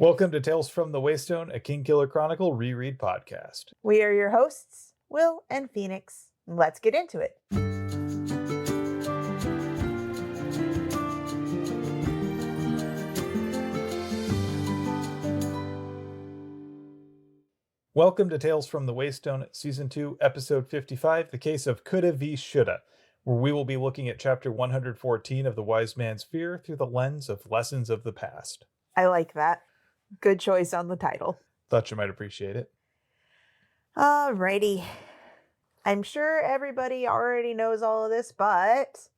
Welcome to Tales from the Waystone, a King Killer Chronicle reread podcast. We are your hosts, Will and Phoenix. Let's get into it. Welcome to Tales from the Waystone, Season 2, Episode 55, The Case of Coulda v. Shoulda, where we will be looking at Chapter 114 of The Wise Man's Fear through the lens of lessons of the past. I like that. Good choice on the title. Thought you might appreciate it. Alrighty. I'm sure everybody already knows all of this, but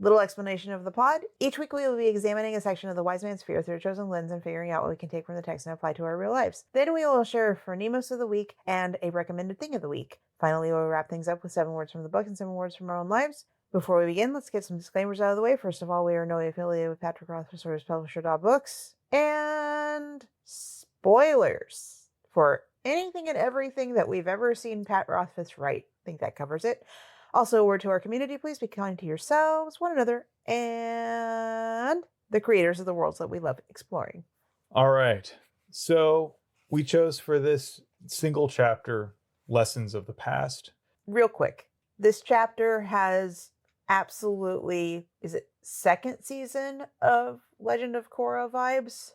little explanation of the pod. Each week we will be examining a section of the Wise Man's Fear through a chosen lens and figuring out what we can take from the text and apply to our real lives. Then we will share a Phronimos of the week and a recommended thing of the week. Finally, we'll wrap things up with 7 words from the book and 7 words from our own lives. Before we begin, let's get some disclaimers out of the way. First of all, we are no affiliated with Patrick Rothfuss or his publisher, Books. And spoilers for anything and everything that we've ever seen Pat Rothfuss write. I think that covers it. Also, a word to our community, please be kind to yourselves, one another, and the creators of the worlds that we love exploring. All right. So we chose for this single chapter, Lessons of the Past. Real quick, this chapter has absolutely, is it second season of Legend of Korra vibes?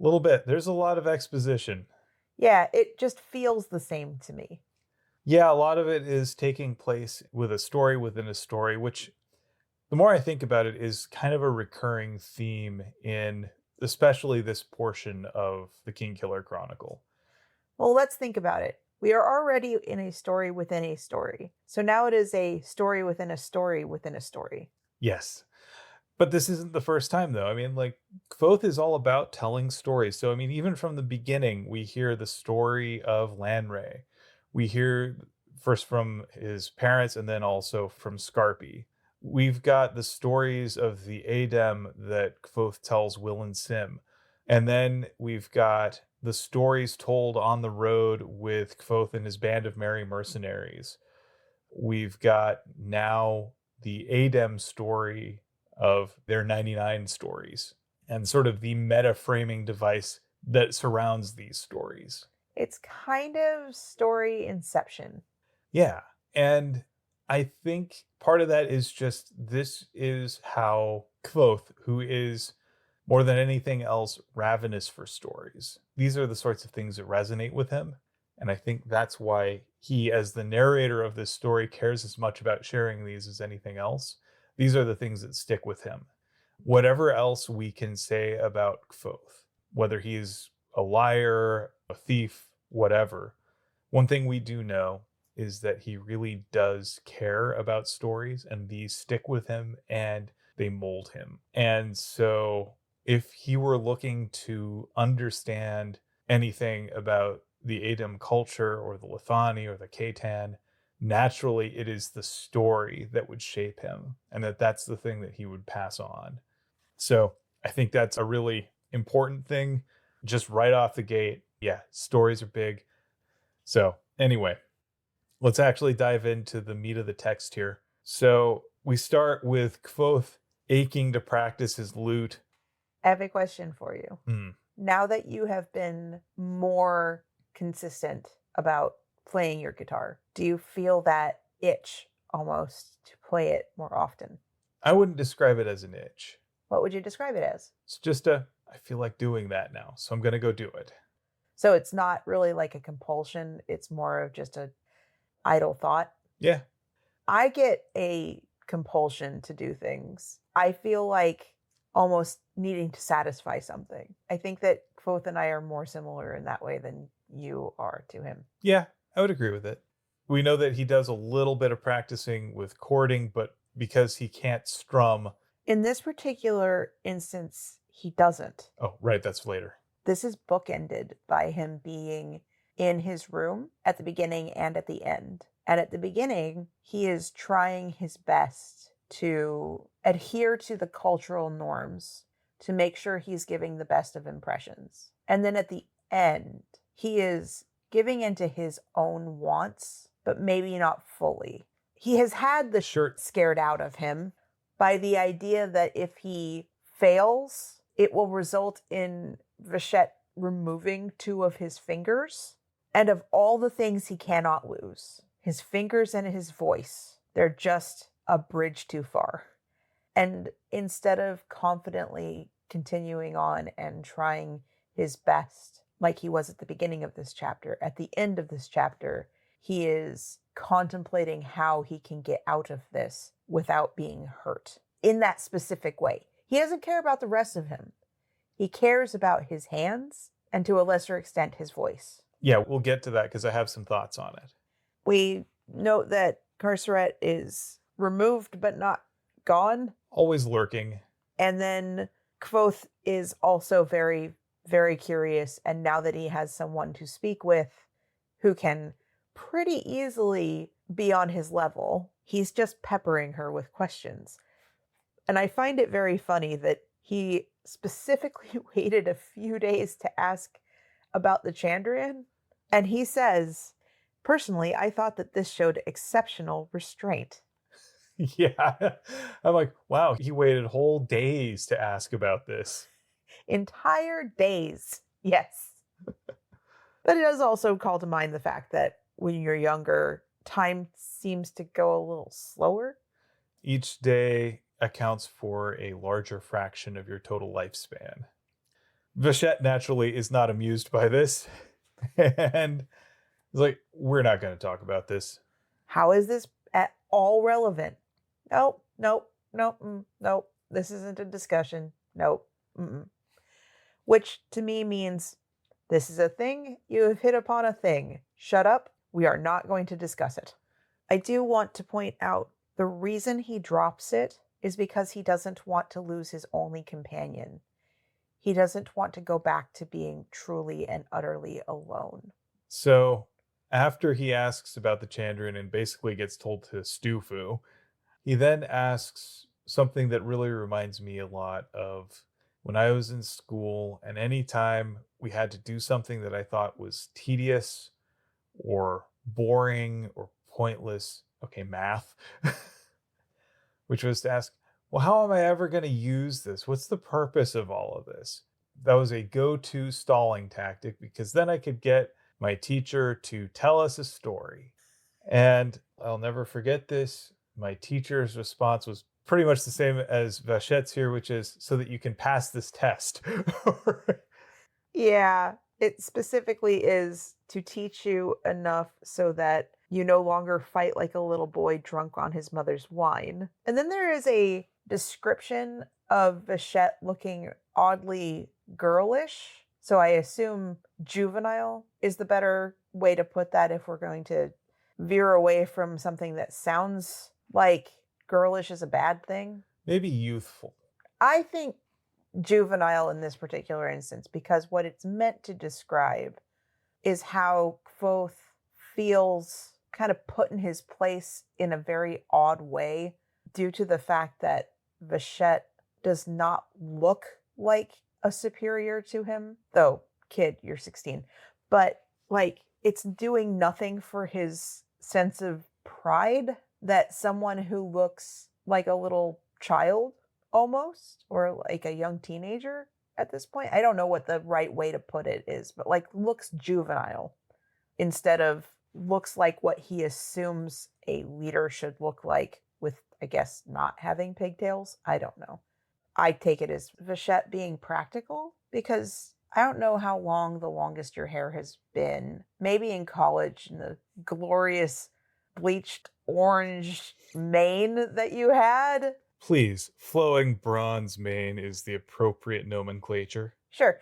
A little bit. There's a lot of exposition. Yeah, it just feels the same to me. Yeah, a lot of it is taking place with a story within a story, which the more I think about it is kind of a recurring theme in especially this portion of the King Killer Chronicle. Well, let's think about it. We are already in a story within a story. So now it is a story within a story within a story. Yes. But this isn't the first time, though. I mean, Kvothe is all about telling stories. So, I mean, even from the beginning, we hear the story of Lanray. We hear first from his parents and then also from Scarpy. We've got the stories of the Adem that Kvothe tells Will and Sim. And then we've got the stories told on the road with Kvothe and his band of merry mercenaries. We've got now the Adem story of their 99 stories and sort of the meta-framing device that surrounds these stories. It's kind of story inception. Yeah. And I think part of that is just this is how Kvothe, who is more than anything else ravenous for stories, these are the sorts of things that resonate with him. And I think that's why he, as the narrator of this story, cares as much about sharing these as anything else. These are the things that stick with him. Whatever else we can say about Kvothe, whether he's a liar, a thief, whatever, one thing we do know is that he really does care about stories, and these stick with him and they mold him. And so if he were looking to understand anything about the Adem culture or the Lithani or the Khaitan, naturally it is the story that would shape him, and that's the thing that he would pass on. So I think that's a really important thing just right off the gate. Yeah, stories are big. So anyway, let's actually dive into the meat of the text here. So we start with Kvothe aching to practice his lute. I have a question for you. Now that you have been more consistent about playing your guitar, do you feel that itch almost to play it more often? I wouldn't describe it as an itch. What would you describe it as? It's just I feel like doing that now, so I'm going to go do it. So it's not really like a compulsion. It's more of just a idle thought. Yeah. I get a compulsion to do things. I feel like almost needing to satisfy something. I think that Kvothe and I are more similar in that way than you are to him. Yeah, I would agree with it. We know that he does a little bit of practicing with chording, but because he can't strum. In this particular instance, he doesn't. Oh, right. That's later. This is bookended by him being in his room at the beginning and at the end. And at the beginning, he is trying his best to adhere to the cultural norms to make sure he's giving the best of impressions. And then at the end, he is giving into his own wants, but maybe not fully. He has had the shirt scared out of him by the idea that if he fails, it will result in Vachette removing 2 of his fingers. And of all the things he cannot lose, his fingers and his voice, they're just a bridge too far. And instead of confidently continuing on and trying his best, like he was at the beginning of this chapter, at the end of this chapter, he is contemplating how he can get out of this without being hurt in that specific way. He doesn't care about the rest of him. He cares about his hands and, to a lesser extent, his voice. Yeah, we'll get to that because I have some thoughts on it. We note that Carceret is removed but not gone. Always lurking. And then Kvothe is also very, very curious. And now that he has someone to speak with who can pretty easily be on his level, he's just peppering her with questions. And I find it very funny that he specifically waited a few days to ask about the Chandrian. And he says, personally, I thought that this showed exceptional restraint. Yeah. I'm like, wow, he waited whole days to ask about this. Entire days. Yes. But it does also call to mind the fact that when you're younger, time seems to go a little slower. Each day accounts for a larger fraction of your total lifespan. Vachette naturally is not amused by this. And it's like, we're not going to talk about this. How is this at all relevant? Nope. This isn't a discussion. Nope. Which to me means this is a thing. You have hit upon a thing. Shut up. We are not going to discuss it. I do want to point out the reason he drops it is because he doesn't want to lose his only companion. He doesn't want to go back to being truly and utterly alone. So after he asks about the Chandrian and basically gets told to stoofu, he then asks something that really reminds me a lot of when I was in school, and anytime we had to do something that I thought was tedious or boring or pointless, okay, math, which was to ask, well, how am I ever going to use this? What's the purpose of all of this? That was a go-to stalling tactic because then I could get my teacher to tell us a story. And I'll never forget this. My teacher's response was pretty much the same as Vachette's here, which is so that you can pass this test. Yeah, it specifically is to teach you enough so that you no longer fight like a little boy drunk on his mother's wine. And then there is a description of Vachette looking oddly girlish. So I assume juvenile is the better way to put that if we're going to veer away from something that sounds like girlish is a bad thing. Maybe youthful. I think juvenile in this particular instance, because what it's meant to describe is how Kvothe feels kind of put in his place in a very odd way due to the fact that Vachette does not look like a superior to him. Though, kid, you're 16. But, like, it's doing nothing for his sense of pride that someone who looks like a little child almost, or like a young teenager at this point. I don't know what the right way to put it is, but like looks juvenile instead of looks like what he assumes a leader should look like with, I guess, not having pigtails. I don't know. I take it as Vachette being practical because I don't know how long the longest your hair has been. Maybe in college in the glorious bleached orange mane that you had. Please, flowing bronze mane is the appropriate nomenclature. Sure.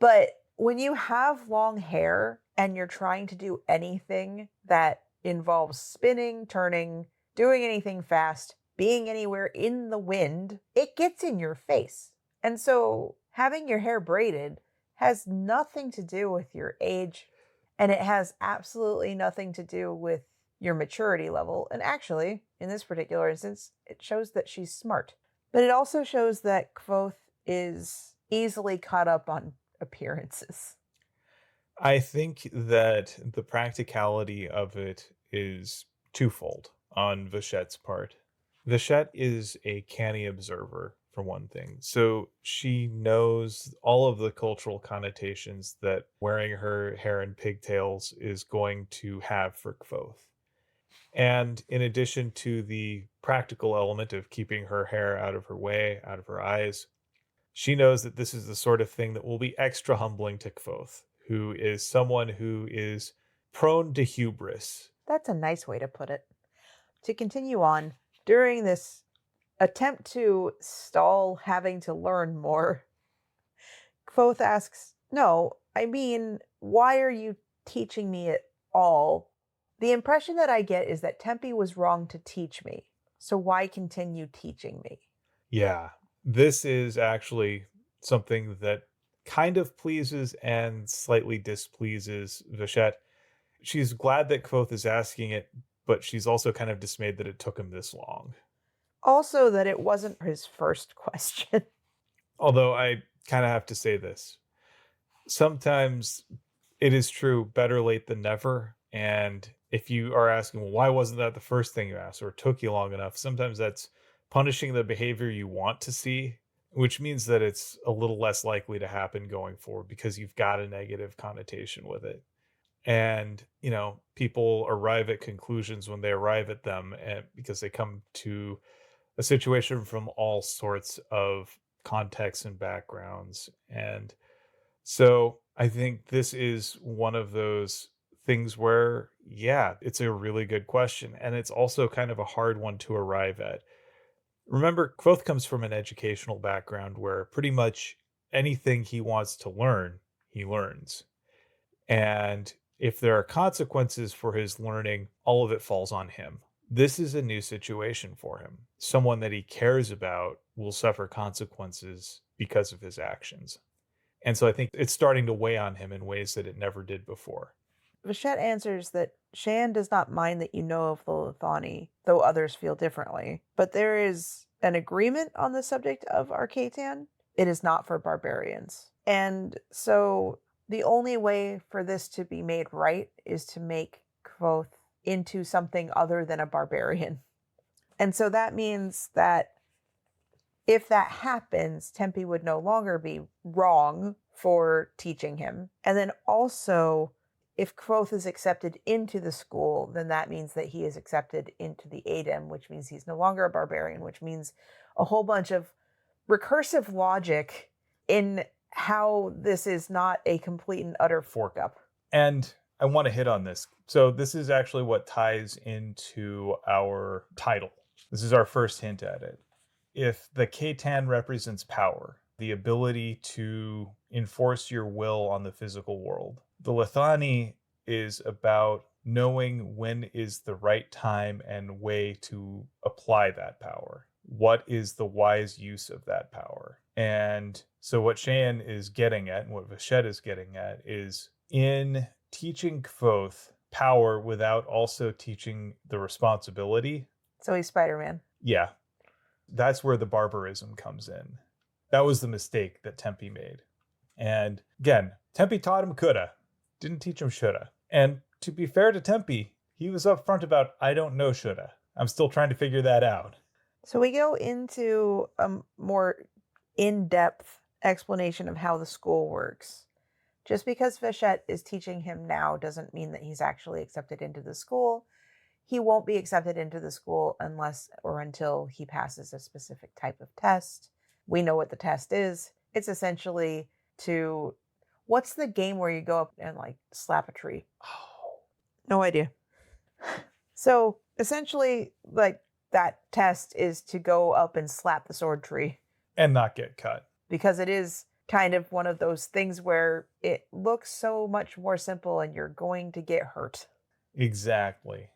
But when you have long hair and you're trying to do anything that involves spinning, turning, doing anything fast, being anywhere in the wind, it gets in your face. And so having your hair braided has nothing to do with your age, and it has absolutely nothing to do with your maturity level. And actually, in this particular instance, it shows that she's smart. But it also shows that Kvothe is easily caught up on appearances. I think that the practicality of it is twofold on Vachette's part. Vachette is a canny observer for one thing. So she knows all of the cultural connotations that wearing her hair in pigtails is going to have for Kvothe. And in addition to the practical element of keeping her hair out of her way, out of her eyes, she knows that this is the sort of thing that will be extra humbling to Kvothe, who is someone who is prone to hubris. That's a nice way to put it. To continue on, during this attempt to stall having to learn more, Kvothe asks, "No, I mean, why are you teaching me at all? The impression that I get is that Tempe was wrong to teach me. So why continue teaching me?" Yeah, this is actually something that kind of pleases and slightly displeases Vachette. She's glad that Kvothe is asking it, but she's also kind of dismayed that it took him this long. Also, that it wasn't his first question. Although I kind of have to say this. Sometimes it is true, better late than never. And if you are asking, well, why wasn't that the first thing you asked or it took you long enough? Sometimes that's punishing the behavior you want to see, which means that it's a little less likely to happen going forward because you've got a negative connotation with it. And, people arrive at conclusions when they arrive at them, and because they come to a situation from all sorts of contexts and backgrounds. And so I think this is one of those things where, yeah, it's a really good question. And it's also kind of a hard one to arrive at. Remember, Kvothe comes from an educational background where pretty much anything he wants to learn, he learns. And if there are consequences for his learning, all of it falls on him. This is a new situation for him. Someone that he cares about will suffer consequences because of his actions. And so I think it's starting to weigh on him in ways that it never did before. Vachette answers that Shan does not mind that you know of the Lithani, though others feel differently. But there is an agreement on the subject of Arcatan. It is not for barbarians. And so the only way for this to be made right is to make Kvothe into something other than a barbarian. And so that means that if that happens, Tempe would no longer be wrong for teaching him. And then also, if Kvothe is accepted into the school, then that means that he is accepted into the Adem, which means he's no longer a barbarian, which means a whole bunch of recursive logic in how this is not a complete and utter fork up. And I want to hit on this. So this is actually what ties into our title. This is our first hint at it. If the Katan represents power, the ability to enforce your will on the physical world, the Lithani is about knowing when is the right time and way to apply that power. What is the wise use of that power? And so what Shan is getting at and what Vachette is getting at is in teaching Kvothe power without also teaching the responsibility. So he's Spider-Man. Yeah. That's where the barbarism comes in. That was the mistake that Tempe made. And again, Tempe taught him coulda, didn't teach him shoulda. And to be fair to Tempe, he was upfront about, I don't know shoulda. I'm still trying to figure that out. So we go into a more in-depth explanation of how the school works. Just because Vachette is teaching him now doesn't mean that he's actually accepted into the school. He won't be accepted into the school unless or until he passes a specific type of test. We know what the test is. It's essentially what's the game where you go up and slap a tree? Oh, no idea. So essentially, that test is to go up and slap the sword tree. And not get cut. Because it is kind of one of those things where it looks so much more simple and you're going to get hurt. Exactly.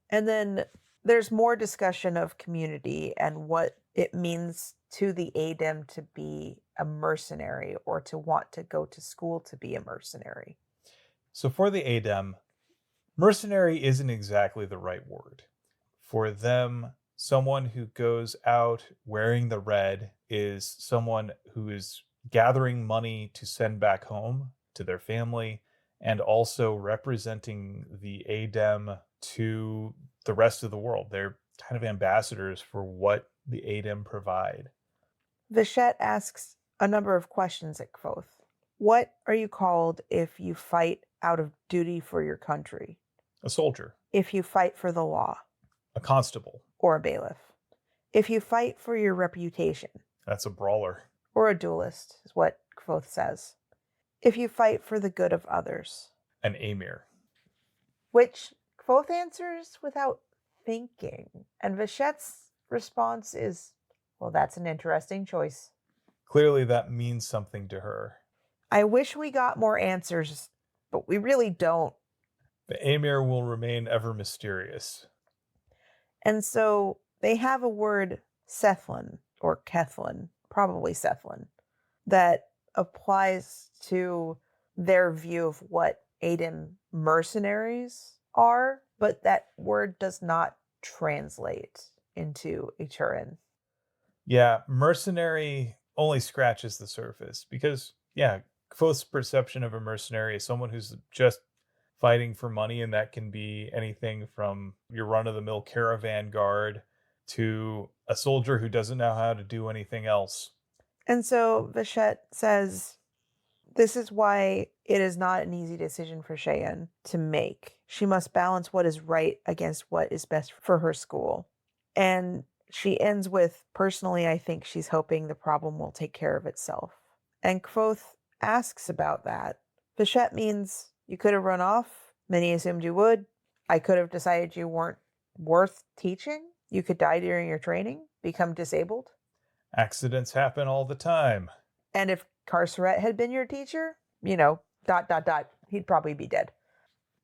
And then there's more discussion of community and what it means to the Adem to be a mercenary or to want to go to school to be a mercenary. So for the Adem, mercenary isn't exactly the right word. For them, someone who goes out wearing the red is someone who is gathering money to send back home to their family and also representing the Adem to the rest of the world. They're kind of ambassadors for what the Adem provide. Vachette asks a number of questions at Kvothe. What are you called if you fight out of duty for your country? A soldier. If you fight for the law? A constable. Or a bailiff? If you fight for your reputation? That's a brawler. Or a duelist, is what Kvothe says. If you fight for the good of others? An emir. Which Kvothe answers without thinking. And Vachette's response is, well, that's an interesting choice. Clearly that means something to her. I wish we got more answers, but we really don't. The emir will remain ever mysterious. And so they have a word, Sethlin, or Kethlin, probably Sethlin, that applies to their view of what Adem mercenaries are, but that word does not translate into Aturan. Yeah, mercenary only scratches the surface because, yeah, Kvothe's perception of a mercenary is someone who's just fighting for money, and that can be anything from your run-of-the-mill caravan guard to a soldier who doesn't know how to do anything else. And so Vachette says, this is why it is not an easy decision for Cheyenne to make. She must balance what is right against what is best for her school. And she ends with, personally, I think she's hoping the problem will take care of itself. And Kvothe asks about that. Vachette means, you could have run off. Many assumed you would. I could have decided you weren't worth teaching. You could die during your training, become disabled. Accidents happen all the time. And if Carceret had been your teacher, he'd probably be dead.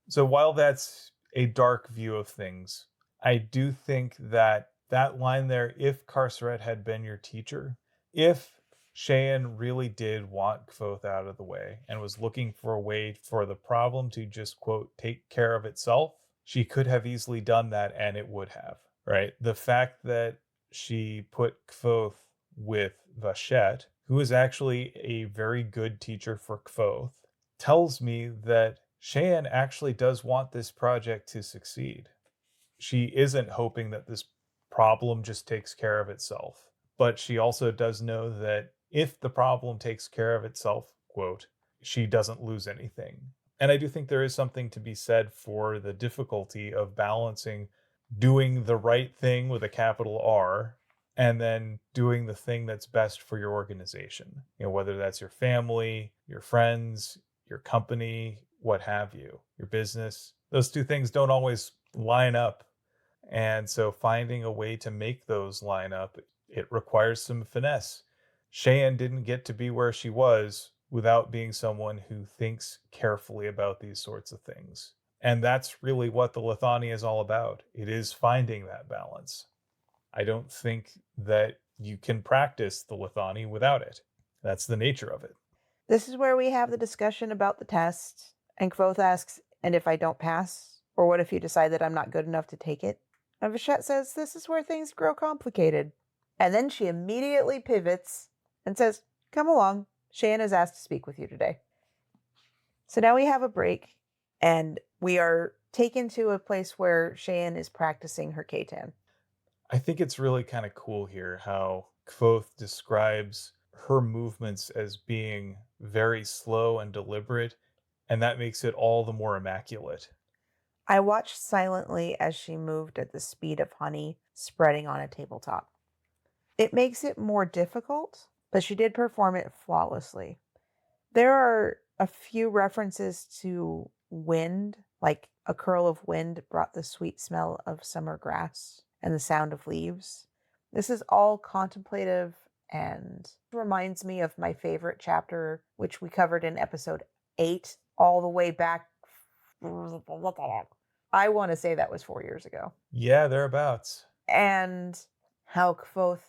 So while that's a dark view of things, I do think that line there, if Carceret had been your teacher, if Cheyenne really did want Kvothe out of the way and was looking for a way for the problem to just, quote, take care of itself, she could have easily done that, and it would have, right? The fact that she put Kvothe with Vachette, who is actually a very good teacher for Kvothe, tells me that Cheyenne actually does want this project to succeed. She isn't hoping that this problem just takes care of itself, but she also does know that if the problem takes care of itself, quote, she doesn't lose anything. And I do think there is something to be said for the difficulty of balancing doing the right thing with a capital R and then doing the thing that's best for your organization. You know, whether that's your family, your friends, your company, what have you, your business. Those two things don't always line up. And so finding a way to make those line up, it requires some finesse. Cheyenne didn't get to be where she was without being someone who thinks carefully about these sorts of things. And that's really what the Lithani is all about. It is finding that balance. I don't think that you can practice the Lithani without it. That's the nature of it. This is where we have the discussion about the test. And Kvothe asks, and if I don't pass? Or what if you decide that I'm not good enough to take it? And Vachette says, this is where things grow complicated. And then she immediately pivots and says, come along. Cheyenne has asked to speak with you today. So now we have a break, and we are taken to a place where Cheyenne is practicing her Katan. I think it's really kind of cool here how Kvothe describes her movements as being very slow and deliberate, and that makes it all the more immaculate. I watched silently as she moved at the speed of honey spreading on a tabletop. It makes it more difficult, but she did perform it flawlessly. There are a few references to wind, like a curl of wind brought the sweet smell of summer grass and the sound of leaves. This is all contemplative and reminds me of my favorite chapter, which we covered in episode 8, all the way back. I want to say that was 4 years ago. Yeah, thereabouts. And how Kvothe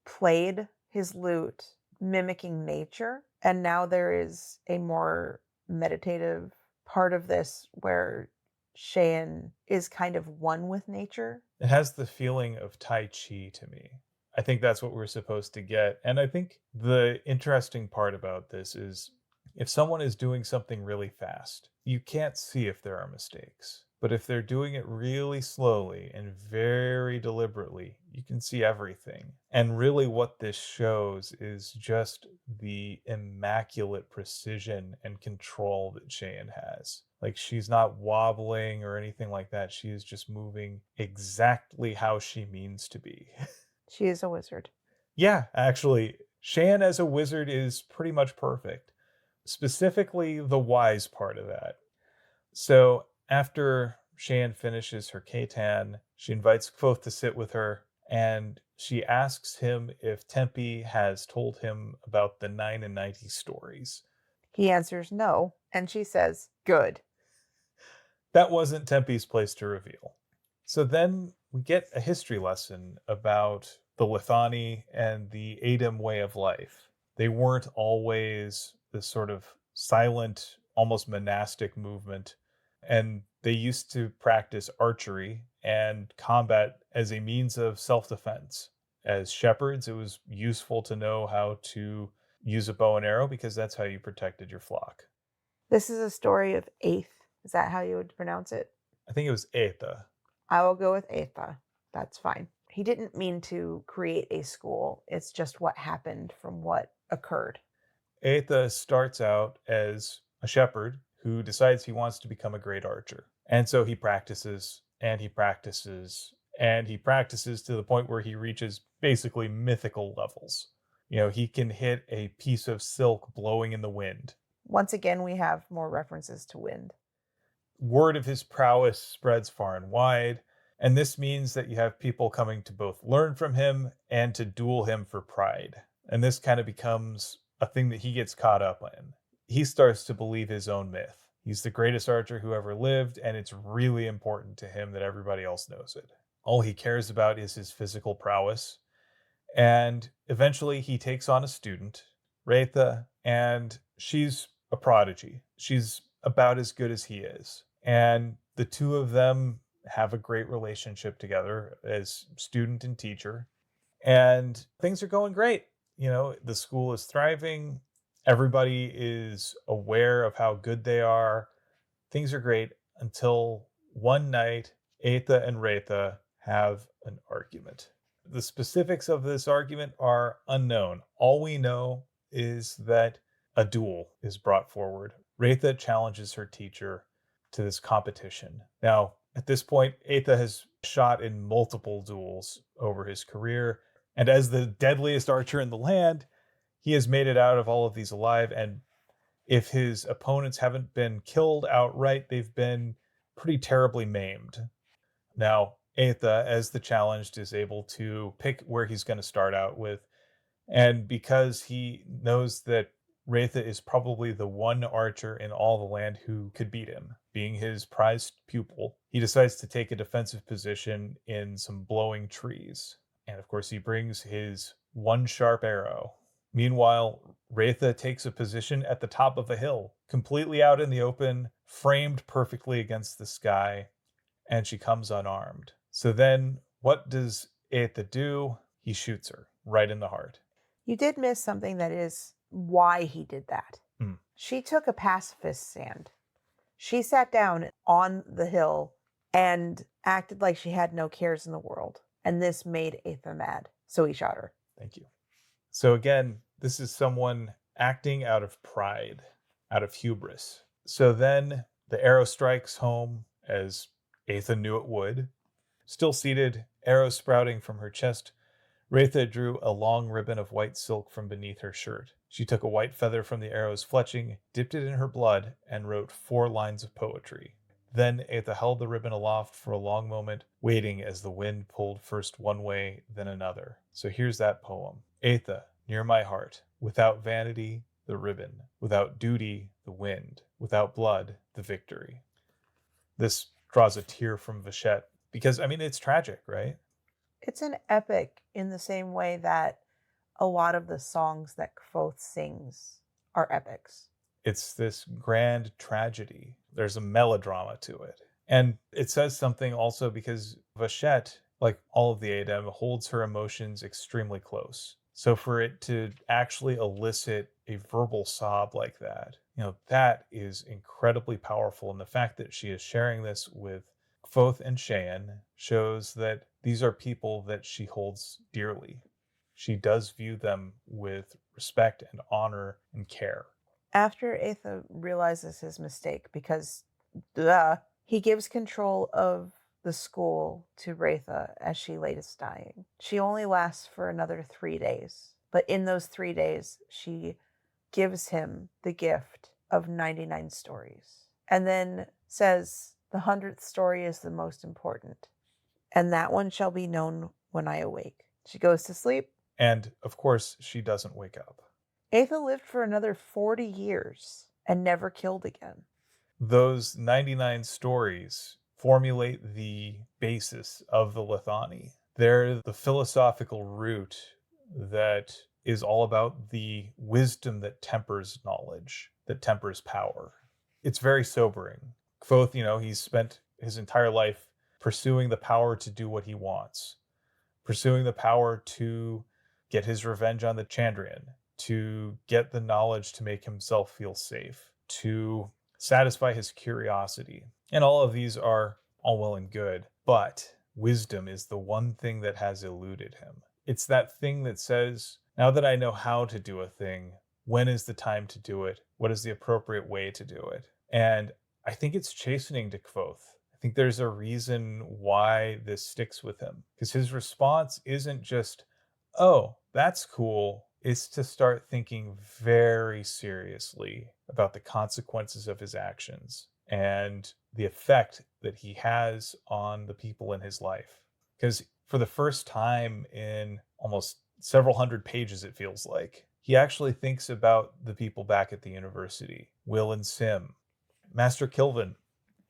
played his lute mimicking nature. And now there is a more meditative part of this where Cheyenne is kind of one with nature. It has the feeling of Tai Chi to me. I think that's what we're supposed to get. And I think the interesting part about this is if someone is doing something really fast, you can't see if there are mistakes. But if they're doing it really slowly and very deliberately, you can see everything. And really, what this shows is just the immaculate precision and control that Cheyenne has. Like, she's not wobbling or anything like that. She is just moving exactly how she means to be. She is a wizard. Yeah, actually, Cheyenne as a wizard is pretty much perfect. Specifically, the wise part of that. So after Cheyenne finishes her Katan, she invites Kvothe to sit with her, and she asks him if Tempe has told him about the 9 and 90 stories. He answers no, and she says, good. That wasn't Tempe's place to reveal. So then we get a history lesson about the Lithani and the Adem way of life. They weren't always this sort of silent, almost monastic movement, and they used to practice archery and combat as a means of self-defense. As shepherds, it was useful to know how to use a bow and arrow because that's how you protected your flock. This is a story of Aeth. Is that how you would pronounce it? I think it was Aetha. I will go with Aetha. That's fine. He didn't mean to create a school. It's just what happened from what occurred. Aetha starts out as a shepherd who decides he wants to become a great archer. And so he practices and he practices and he practices to the point where he reaches basically mythical levels. You know, he can hit a piece of silk blowing in the wind. Once again, we have more references to wind. Word of his prowess spreads far and wide, and this means that you have people coming to both learn from him and to duel him for pride. And this kind of becomes a thing that he gets caught up in. He starts to believe his own myth. He's the greatest archer who ever lived, and it's really important to him that everybody else knows it. All he cares about is his physical prowess. And eventually he takes on a student, Reitha, and she's a prodigy. She's about as good as he is. And the two of them have a great relationship together as student and teacher. And things are going great. You know, the school is thriving. Everybody is aware of how good they are. Things are great until one night, Aetha and Reitha have an argument. The specifics of this argument are unknown. All we know is that a duel is brought forward. Reitha challenges her teacher to this competition. Now, at this point, Aetha has shot in multiple duels over his career, and as the deadliest archer in the land, he has made it out of all of these alive, and if his opponents haven't been killed outright, they've been pretty terribly maimed. Now, Aetha, as the challenged, is able to pick where he's going to start out with, and because he knows that Reitha is probably the one archer in all the land who could beat him, being his prized pupil, he decides to take a defensive position in some blowing trees. And of course, he brings his one sharp arrow. Meanwhile, Reitha takes a position at the top of a hill, completely out in the open, framed perfectly against the sky, and she comes unarmed. So then, what does Aetha do? He shoots her right in the heart. You did miss something that is why he did that. Hmm. She took a pacifist stand. She sat down on the hill and acted like she had no cares in the world. And this made Aetha mad. So he shot her. Thank you. So again, this is someone acting out of pride, out of hubris. So then the arrow strikes home as Aetha knew it would. Still seated, arrows sprouting from her chest, Reitha drew a long ribbon of white silk from beneath her shirt. She took a white feather from the arrow's fletching, dipped it in her blood, and wrote 4 lines of poetry. Then Aetha held the ribbon aloft for a long moment, waiting as the wind pulled first one way, then another. So here's that poem. Aetha, near my heart, without vanity, the ribbon, without duty, the wind, without blood, the victory. This draws a tear from Vachette because, I mean, it's tragic, right? It's an epic in the same way that a lot of the songs that Kvothe sings are epics. It's this grand tragedy. There's a melodrama to it. And it says something also because Vachette, like all of the Adem, holds her emotions extremely close. So for it to actually elicit a verbal sob like that, That is incredibly powerful. And the fact that she is sharing this with Kvothe and Cheyenne shows that these are people that she holds dearly. She does view them with respect and honor and care. After Atha realizes his mistake, because duh, he gives control of the school to Raitha as she lays dying. She only lasts for another 3 days, but in those 3 days, she gives him the gift of 99 stories and then says, "The 100th story is the most important, and that one shall be known when I awake." She goes to sleep. And of course, she doesn't wake up. Atha lived for another 40 years and never killed again. Those 99 stories formulate the basis of the Lithani. They're the philosophical root that is all about the wisdom that tempers knowledge, that tempers power. It's very sobering. Kvothe, he's spent his entire life pursuing the power to do what he wants, pursuing the power to get his revenge on the Chandrian, to get the knowledge to make himself feel safe, to satisfy his curiosity. And all of these are all well and good, but wisdom is the one thing that has eluded him. It's that thing that says, now that I know how to do a thing, when is the time to do it? What is the appropriate way to do it? And I think it's chastening to Kvothe. I think there's a reason why this sticks with him, because his response isn't just, "Oh, that's cool." It's to start thinking very seriously about the consequences of his actions and the effect that he has on the people in his life. Because for the first time in almost several hundred pages, it feels like, he actually thinks about the people back at the university, Will and Sim, Master Kilvin.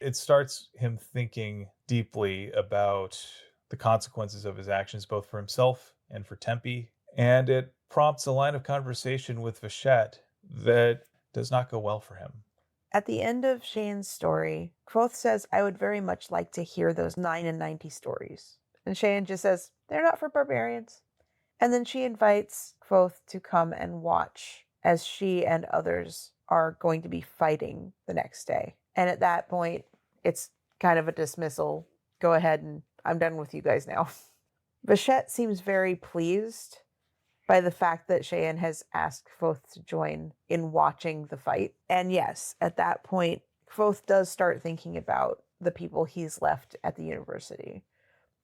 It starts him thinking deeply about the consequences of his actions, both for himself and for Tempe. And it prompts a line of conversation with Vachette that does not go well for him. At the end of Cheyenne's story, Kvothe says, "I would very much like to hear those 9 and 90 stories." And Cheyenne just says, "They're not for barbarians." And then she invites Kvothe to come and watch as she and others are going to be fighting the next day. And at that point, it's kind of a dismissal. Go ahead, and I'm done with you guys now. Vachette seems very pleased by the fact that Cheyenne has asked Kvothe to join in watching the fight. And yes, at that point, Kvothe does start thinking about the people he's left at the university.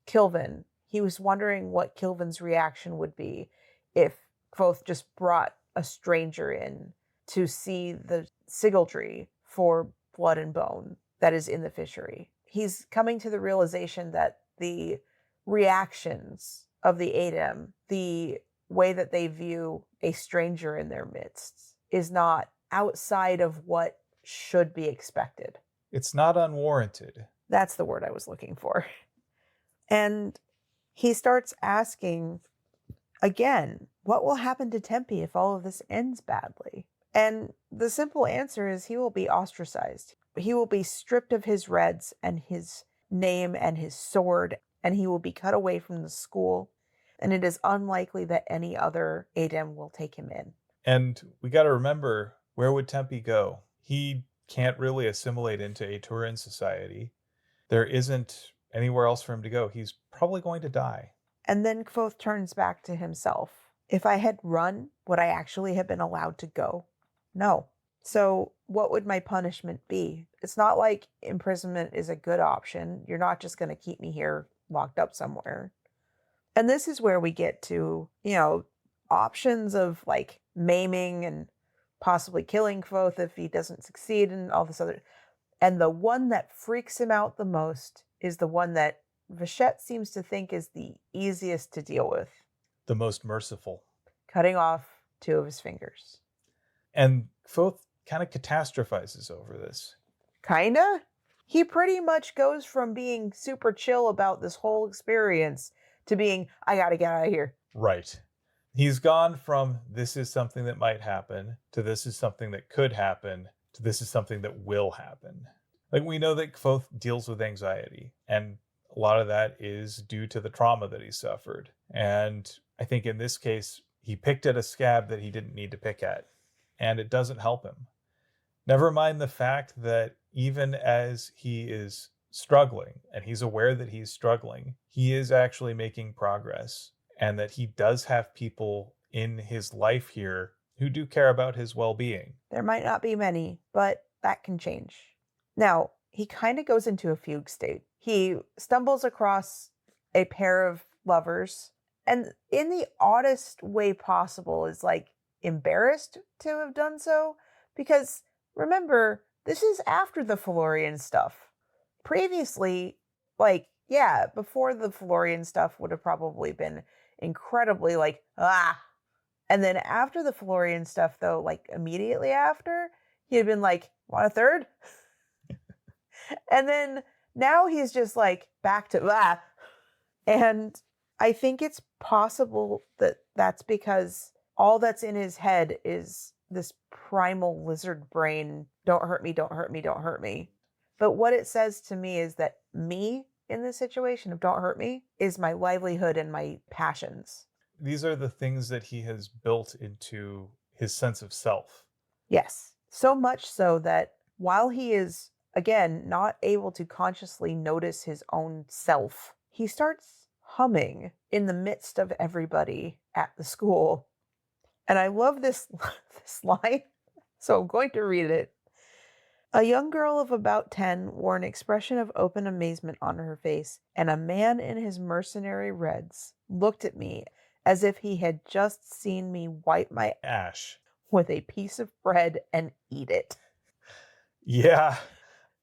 Kilvin, he was wondering what Kilvin's reaction would be if Kvothe just brought a stranger in to see the sigildry for blood and bone that is in the fishery. He's coming to the realization that the reactions of the Adem, the way that they view a stranger in their midst, is not outside of what should be expected. It's not unwarranted. That's the word I was looking for. And he starts asking again, what will happen to Tempe if all of this ends badly? And the simple answer is he will be ostracized. He will be stripped of his reds and his name and his sword, and he will be cut away from the school. And it is unlikely that any other Adem will take him in. And we got to remember, where would Tempe go? He can't really assimilate into a Turin society. There isn't anywhere else for him to go. He's probably going to die. And then Kvothe turns back to himself. If I had run, would I actually have been allowed to go? No. So what would my punishment be? It's not like imprisonment is a good option. You're not just going to keep me here locked up somewhere. And this is where we get to, options of like maiming and possibly killing Kvothe if he doesn't succeed and all this other. And the one that freaks him out the most is the one that Vachette seems to think is the easiest to deal with. The most merciful. Cutting off 2 of his fingers. And Kvothe kind of catastrophizes over this. Kinda? He pretty much goes from being super chill about this whole experience to being, I gotta get out of here. Right. He's gone from this is something that might happen to this is something that could happen to this is something that will happen. Like, we know that Kvothe deals with anxiety, and a lot of that is due to the trauma that he suffered. And I think in this case, he picked at a scab that he didn't need to pick at, and it doesn't help him. Never mind the fact that even as he is struggling, and he's aware that he's struggling, he is actually making progress, and that he does have people in his life here who do care about his well-being. There might not be many, but that can change. Now, he kind of goes into a fugue state. He stumbles across a pair of lovers, and in the oddest way possible is like embarrassed to have done so, because remember, this is after the Florian stuff. Previously, like, yeah, before the Florian stuff would have probably been incredibly like, ah. And then after the Florian stuff, though, like immediately after, he had been like, want a third? And then now he's just like back to ah. And I think it's possible that that's because all that's in his head is this primal lizard brain, don't hurt me, don't hurt me, don't hurt me. But what it says to me is that me in this situation of don't hurt me is my livelihood and my passions. These are the things that he has built into his sense of self. Yes. So much so that while he is, again, not able to consciously notice his own self, he starts humming in the midst of everybody at the school. And I love this, this line, so I'm going to read it. A young girl of about 10 wore an expression of open amazement on her face, and a man in his mercenary reds looked at me as if he had just seen me wipe my Ash. with a piece of bread and eat it. Yeah.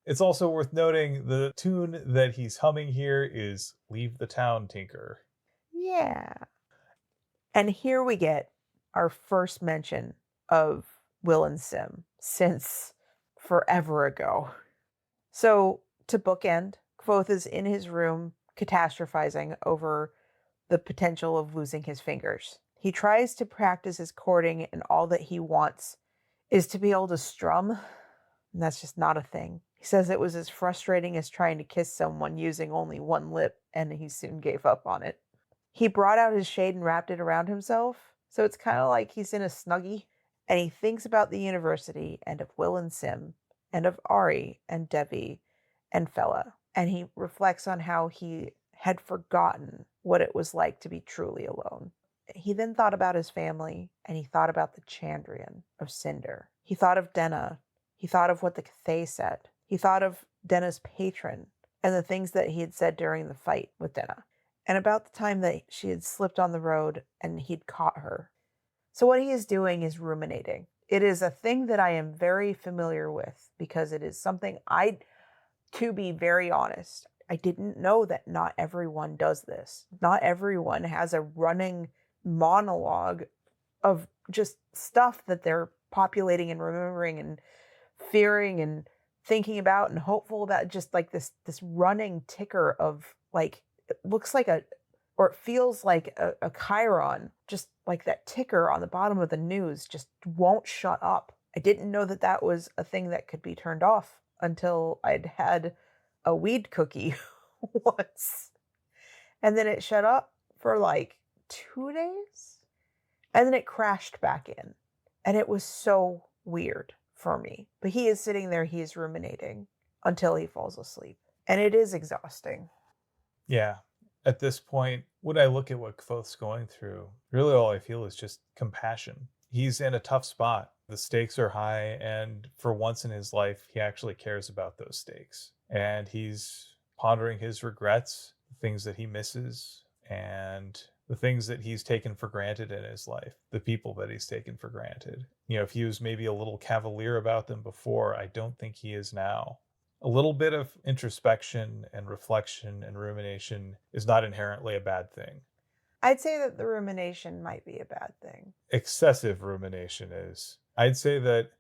It's also worth noting the tune that he's humming here is Leave the Town, Tinker. Yeah. And here we get our first mention of Will and Sim since forever ago. So, to bookend, Kvothe is in his room catastrophizing over the potential of losing his fingers. He tries to practice his chording, and all that he wants is to be able to strum, and that's just not a thing. He says it was as frustrating as trying to kiss someone using only one lip, and he soon gave up on it. He brought out his shade and wrapped it around himself, so it's kind of like he's in a Snuggie, and he thinks about the university, and of Will and Sim, and of Ari, and Devi, and Fella, and he reflects on how he had forgotten what it was like to be truly alone. He then thought about his family, and he thought about the Chandrian of Cinder. He thought of Denna. He thought of what the Cathay said. He thought of Denna's patron and the things that he had said during the fight with Denna, and about the time that she had slipped on the road and he'd caught her. So what he is doing is ruminating. It is a thing that I am very familiar with because it is something to be very honest, I didn't know that not everyone does this. Not everyone has a running monologue of just stuff that they're populating and remembering and fearing and thinking about and hopeful about, just like this running ticker of like, it looks like or it feels like a chyron, just like that ticker on the bottom of the news just won't shut up. I didn't know that that was a thing that could be turned off until I'd had a weed cookie once. And then it shut up for like 2 days. And then it crashed back in. And it was so weird for me. But he is sitting there, he is ruminating until he falls asleep. And it is exhausting. Yeah. At this point, when I look at what Kvothe's going through, really all I feel is just compassion. He's in a tough spot. The stakes are high, and for once in his life, he actually cares about those stakes. And he's pondering his regrets, the things that he misses, and the things that he's taken for granted in his life, the people that he's taken for granted. You know, if he was maybe a little cavalier about them before, I don't think he is now. A little bit of introspection and reflection and rumination is not inherently a bad thing. I'd say that the rumination might be a bad thing. Excessive rumination is. I'd say that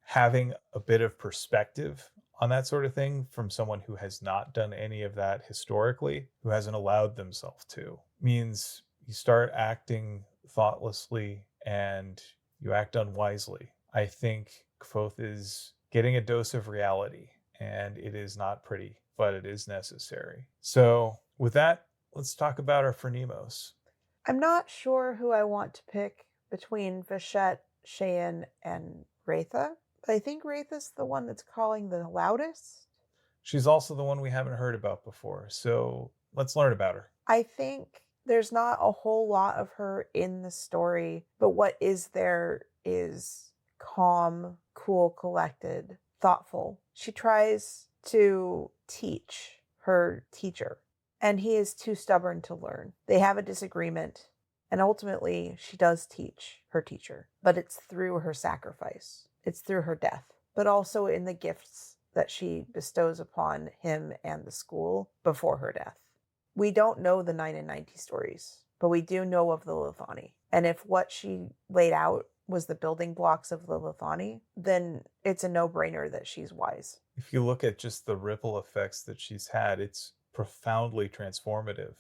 having a bit of perspective on that sort of thing from someone who has not done any of that historically, who hasn't allowed themselves to, means you start acting thoughtlessly and you act unwisely. I think Kvothe is getting a dose of reality, and it is not pretty, but it is necessary. So with that, let's talk about our Phronimos. I'm not sure who I want to pick between Vachette, Cheyenne, and Raitha. I think Wraith is the one that's calling the loudest. She's also the one we haven't heard about before, so let's learn about her. I think there's not a whole lot of her in the story, but what is there is calm, cool, collected, thoughtful. She tries to teach her teacher, and he is too stubborn to learn. They have a disagreement, and ultimately, she does teach her teacher, but it's through her sacrifice, it's through her death, but also in the gifts that she bestows upon him and the school before her death. We don't know the 9 and 90 stories, but we do know of the Lithani. And if what she laid out was the building blocks of the Lithani, then it's a no-brainer that she's wise. If you look at just the ripple effects that she's had, it's profoundly transformative.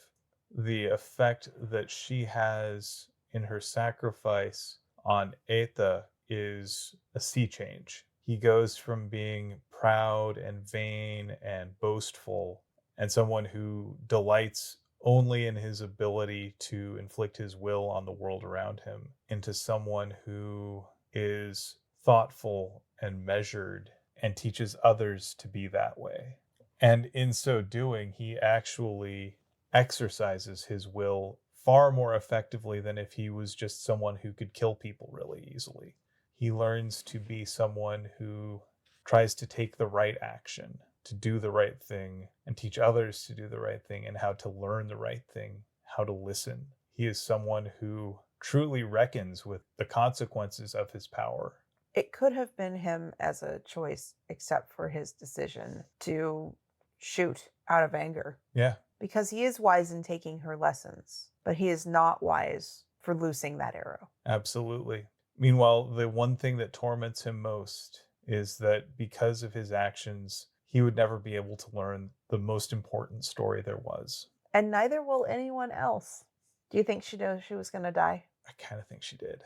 The effect that she has in her sacrifice on Aetha is a sea change. He goes from being proud and vain and boastful and someone who delights only in his ability to inflict his will on the world around him into someone who is thoughtful and measured and teaches others to be that way. And in so doing, he actually exercises his will far more effectively than if he was just someone who could kill people really easily. He learns to be someone who tries to take the right action, to do the right thing, and teach others to do the right thing and how to learn the right thing, how to listen. He is someone who truly reckons with the consequences of his power. It could have been him as a choice, except for his decision to shoot out of anger. Yeah. Because he is wise in taking her lessons, but he is not wise for loosing that arrow. Absolutely. Meanwhile, the one thing that torments him most is that because of his actions, he would never be able to learn the most important story there was. And neither will anyone else. Do you think she knew she was going to die? I kind of think she did.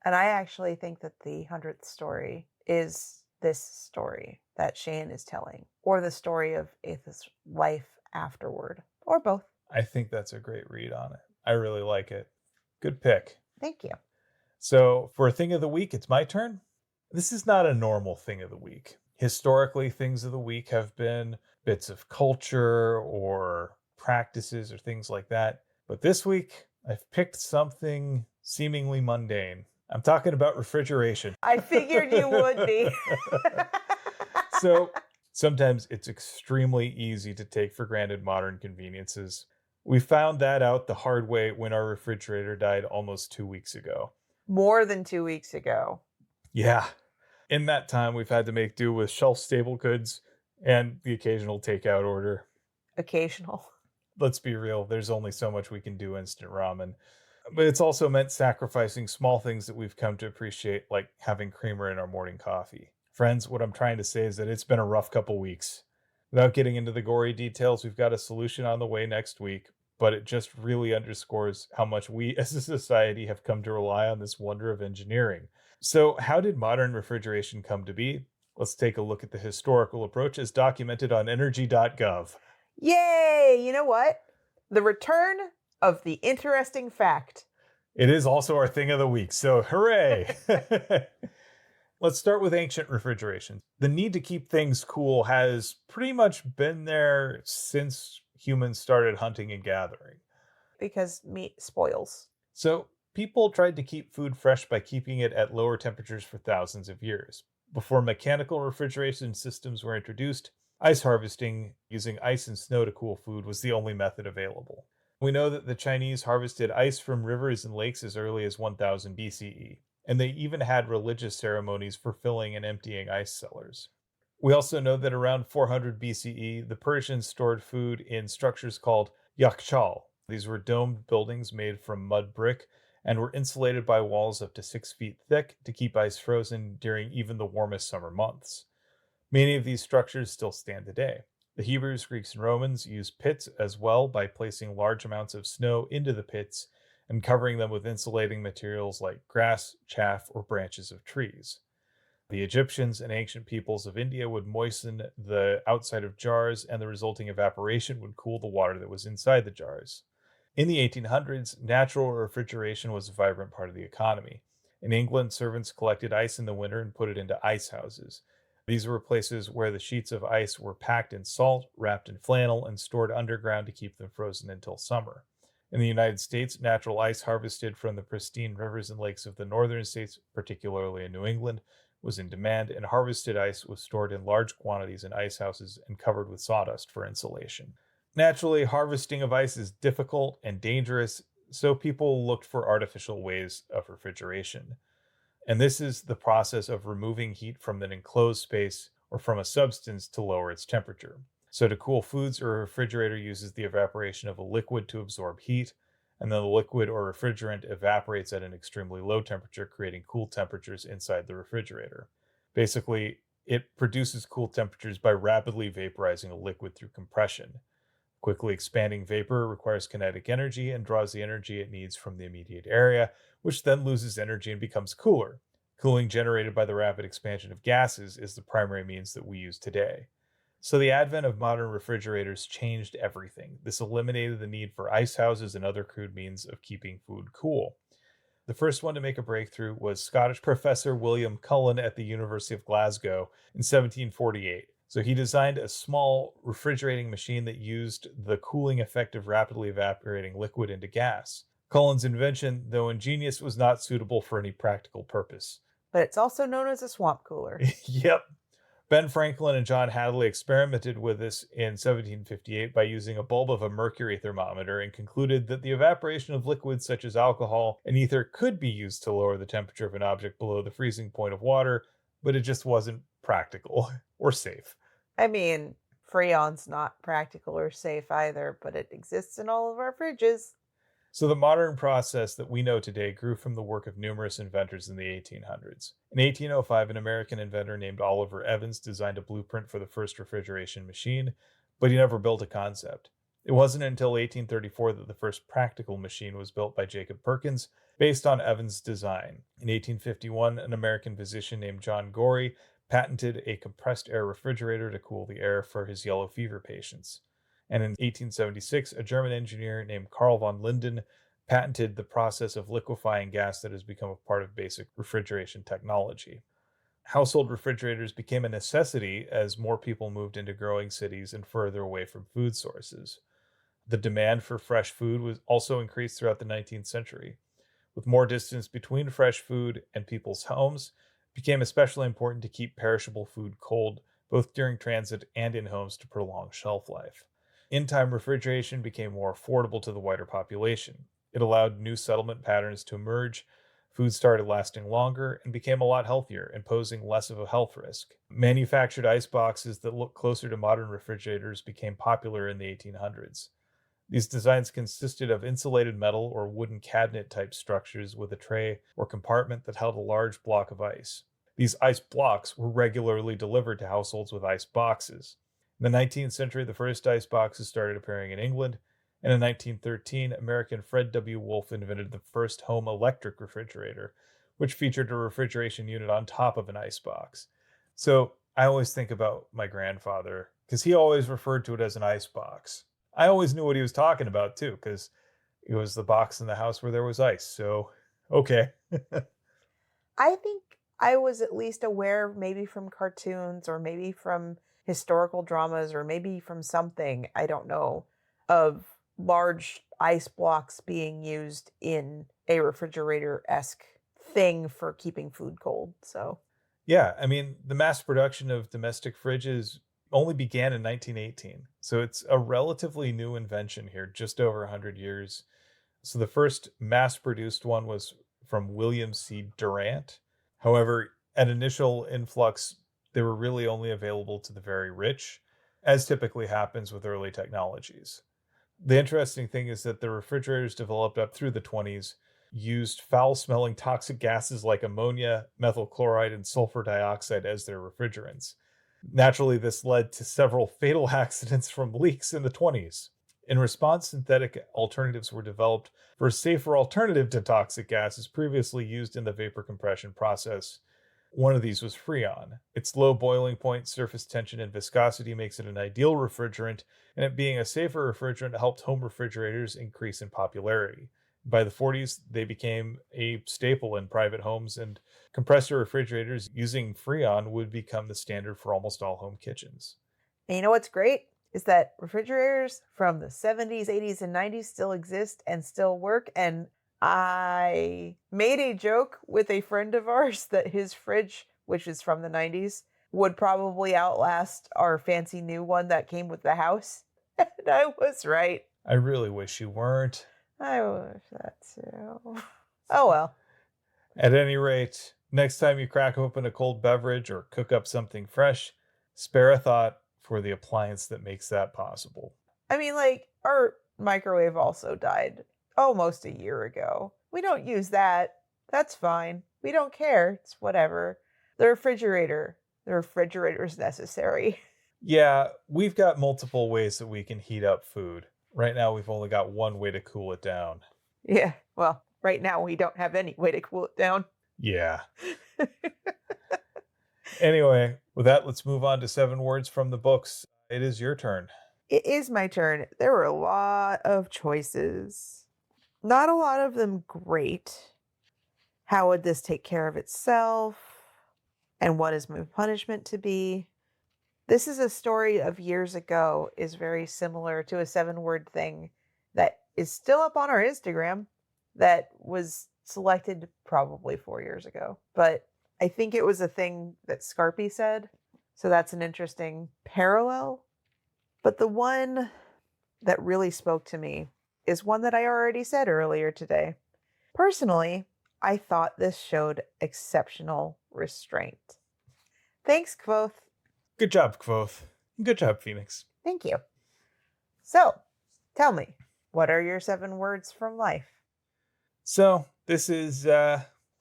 And I actually think that the 100th story is this story that Shane is telling, or the story of Aetha's life afterward, or both. I think that's a great read on it. I really like it. Good pick. Thank you. So for Thing of the Week, it's my turn. This is not a normal Thing of the Week. Historically, Things of the Week have been bits of culture or practices or things like that. But this week, I've picked something seemingly mundane. I'm talking about refrigeration. I figured you would be. So sometimes it's extremely easy to take for granted modern conveniences. We found that out the hard way when our refrigerator died almost 2 weeks ago. More than 2 weeks ago. Yeah. In that time, we've had to make do with shelf-stable goods and the occasional takeout order. Occasional. Let's be real, there's only so much we can do instant ramen. But it's also meant sacrificing small things that we've come to appreciate, like having creamer in our morning coffee. Friends, what I'm trying to say is that it's been a rough couple weeks. Without getting into the gory details, we've got a solution on the way next week, but it just really underscores how much we as a society have come to rely on this wonder of engineering. So how did modern refrigeration come to be? Let's take a look at the historical approach as documented on energy.gov. Yay! You know what? The return of the interesting fact. It is also our Thing of the Week, so hooray! Let's start with ancient refrigeration. The need to keep things cool has pretty much been there since humans started hunting and gathering. Because meat spoils. So people tried to keep food fresh by keeping it at lower temperatures for thousands of years. Before mechanical refrigeration systems were introduced, ice harvesting using ice and snow to cool food was the only method available. We know that the Chinese harvested ice from rivers and lakes as early as 1000 BCE, and they even had religious ceremonies for filling and emptying ice cellars. We also know that around 400 BCE, the Persians stored food in structures called yakchal. These were domed buildings made from mud brick and were insulated by walls up to 6 feet thick to keep ice frozen during even the warmest summer months. Many of these structures still stand today. The Hebrews, Greeks, and Romans used pits as well by placing large amounts of snow into the pits and covering them with insulating materials like grass, chaff, or branches of trees. The Egyptians and ancient peoples of India would moisten the outside of jars, and the resulting evaporation would cool the water that was inside the jars. In the 1800s, natural refrigeration was a vibrant part of the economy. In England, servants collected ice in the winter and put it into ice houses. These were places where the sheets of ice were packed in salt, wrapped in flannel, and stored underground to keep them frozen until summer. In the United States, natural ice harvested from the pristine rivers and lakes of the northern states, particularly in New England, was in demand, and harvested ice was stored in large quantities in ice houses and covered with sawdust for insulation. Naturally, harvesting of ice is difficult and dangerous, so people looked for artificial ways of refrigeration. And this is the process of removing heat from an enclosed space or from a substance to lower its temperature. So, to cool foods, a refrigerator uses the evaporation of a liquid to absorb heat, and then the liquid or refrigerant evaporates at an extremely low temperature, creating cool temperatures inside the refrigerator. Basically, it produces cool temperatures by rapidly vaporizing a liquid through compression. Quickly expanding vapor requires kinetic energy and draws the energy it needs from the immediate area, which then loses energy and becomes cooler. Cooling generated by the rapid expansion of gases is the primary means that we use today. So the advent of modern refrigerators changed everything. This eliminated the need for ice houses and other crude means of keeping food cool. The first one to make a breakthrough was Scottish professor William Cullen at the University of Glasgow in 1748. So he designed a small refrigerating machine that used the cooling effect of rapidly evaporating liquid into gas. Cullen's invention, though ingenious, was not suitable for any practical purpose. But it's also known as a swamp cooler. Yep. Ben Franklin and John Hadley experimented with this in 1758 by using a bulb of a mercury thermometer and concluded that the evaporation of liquids such as alcohol and ether could be used to lower the temperature of an object below the freezing point of water, but it just wasn't practical or safe. I mean, Freon's not practical or safe either, but it exists in all of our fridges. So the modern process that we know today grew from the work of numerous inventors in the 1800s. In 1805, an American inventor named Oliver Evans designed a blueprint for the first refrigeration machine, but he never built a concept. It wasn't until 1834 that the first practical machine was built by Jacob Perkins, based on Evans' design. In 1851, an American physician named John Gorey patented a compressed air refrigerator to cool the air for his yellow fever patients. And in 1876, a German engineer named Carl von Linden patented the process of liquefying gas that has become a part of basic refrigeration technology. Household refrigerators became a necessity as more people moved into growing cities and further away from food sources. The demand for fresh food was also increased throughout the 19th century. With more distance between fresh food and people's homes, it became especially important to keep perishable food cold, both during transit and in homes to prolong shelf life. In time, refrigeration became more affordable to the wider population. It allowed new settlement patterns to emerge, food started lasting longer, and became a lot healthier and posing less of a health risk. Manufactured ice boxes that look closer to modern refrigerators became popular in the 1800s. These designs consisted of insulated metal or wooden cabinet-type structures with a tray or compartment that held a large block of ice. These ice blocks were regularly delivered to households with ice boxes. In the 19th century, the first ice boxes started appearing in England, and in 1913, American Fred W. Wolf invented the first home electric refrigerator, which featured a refrigeration unit on top of an ice box. So I always think about my grandfather, because he always referred to it as an ice box. I always knew what he was talking about, too, because it was the box in the house where there was ice. So, okay. I think I was at least aware, maybe from cartoons or maybe from historical dramas or maybe from something, I don't know, of large ice blocks being used in a refrigerator-esque thing for keeping food cold. So, Yeah, I mean, the mass production of domestic fridges only began in 1918. So it's a relatively new invention here, just over 100 years. So the first mass-produced one was from William C. Durant. However, at initial influx, they were really only available to the very rich, as typically happens with early technologies. The interesting thing is that the refrigerators developed up through the 20s used foul-smelling toxic gases like ammonia, methyl chloride, and sulfur dioxide as their refrigerants. Naturally, this led to several fatal accidents from leaks in the 20s. In response, synthetic alternatives were developed for a safer alternative to toxic gases previously used in the vapor compression process. One of these was Freon. Its low boiling point, surface tension, and viscosity makes it an ideal refrigerant, and it being a safer refrigerant helped home refrigerators increase in popularity. By the 40s, they became a staple in private homes, and compressor refrigerators using Freon would become the standard for almost all home kitchens. And you know what's great? Is that refrigerators from the 70s, 80s, and 90s still exist and still work. And I made a joke with a friend of ours that his fridge, which is from the 90s, would probably outlast our fancy new one that came with the house. And I was right. I really wish you weren't. I wish that too. Oh well. At any rate, next time you crack open a cold beverage or cook up something fresh, spare a thought for the appliance that makes that possible. I mean, like, our microwave also died almost a year ago. We don't use that. That's fine. We don't care. It's whatever. The refrigerator's necessary. Yeah, we've got multiple ways that we can heat up food. Right now, we've only got one way to cool it down. Yeah, well, right now we don't have any way to cool it down. Yeah. Anyway, with that, let's move on to 7 words from the books. It is your turn. It is my turn. There were a lot of choices. Not a lot of them great. How would this take care of itself? And what is my punishment to be? This is a story of years ago, is very similar to a 7-word thing that is still up on our Instagram that was selected probably 4 years ago. But I think it was a thing that Scarpy said. So that's an interesting parallel. But the one that really spoke to me is one that I already said earlier today. Personally, I thought this showed exceptional restraint. Thanks, Quoth. Good job, Quoth. Good job, Phoenix. Thank you. So, tell me, what are your 7 words from life? So, this is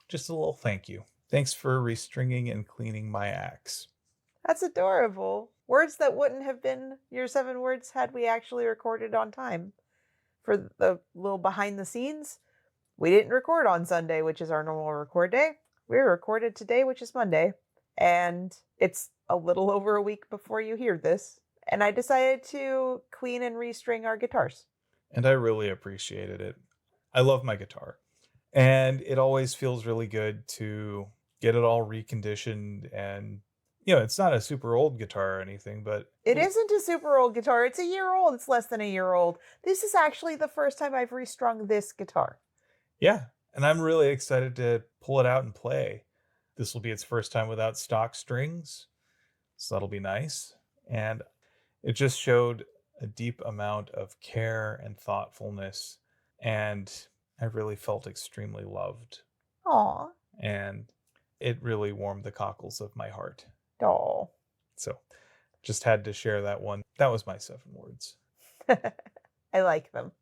just a little thank you. Thanks for restringing and cleaning my axe. That's adorable. Words that wouldn't have been your 7 words had we actually recorded on time. For the little behind the scenes, we didn't record on Sunday, which is our normal record day. We recorded today, which is Monday. And it's a little over a week before you hear this. And I decided to clean and restring our guitars. And I really appreciated it. I love my guitar. And it always feels really good to get it all reconditioned. And, it's not a super old guitar or anything, but... It isn't a super old guitar. It's a year old. It's less than a year old. This is actually the first time I've restrung this guitar. Yeah. And I'm really excited to pull it out and play. This will be its first time without stock strings. So that'll be nice. And it just showed a deep amount of care and thoughtfulness. And I really felt extremely loved. Aw. And it really warmed the cockles of my heart. Aw. So just had to share that one. That was my 7 words. I like them.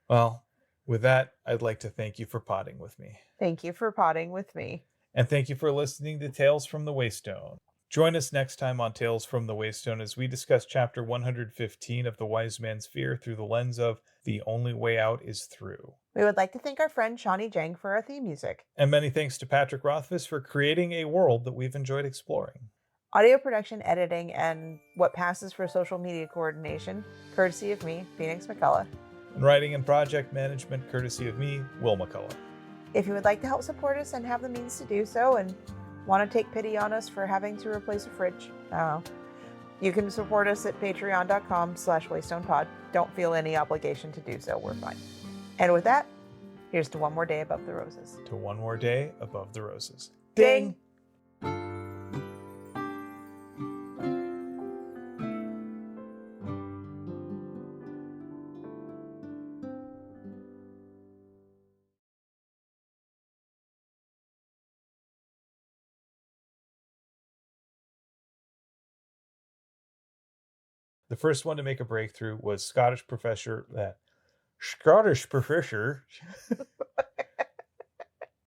Well, with that, I'd like to thank you for potting with me. Thank you for potting with me. And thank you for listening to Tales from the Waystone. Join us next time on Tales from the Waystone as we discuss Chapter 115 of The Wise Man's Fear through the lens of The Only Way Out is Through. We would like to thank our friend Shawnee Jang for our theme music. And many thanks to Patrick Rothfuss for creating a world that we've enjoyed exploring. Audio production, editing, and what passes for social media coordination, courtesy of me, Phoenix McCullough. And writing and project management, courtesy of me, Will McCullough. If you would like to help support us and have the means to do so and want to take pity on us for having to replace a fridge, you can support us at patreon.com/waystonepod. Don't feel any obligation to do so. We're fine. And with that, here's to one more day above the roses. To one more day above the roses. Ding! The first one to make a breakthrough was Scottish professor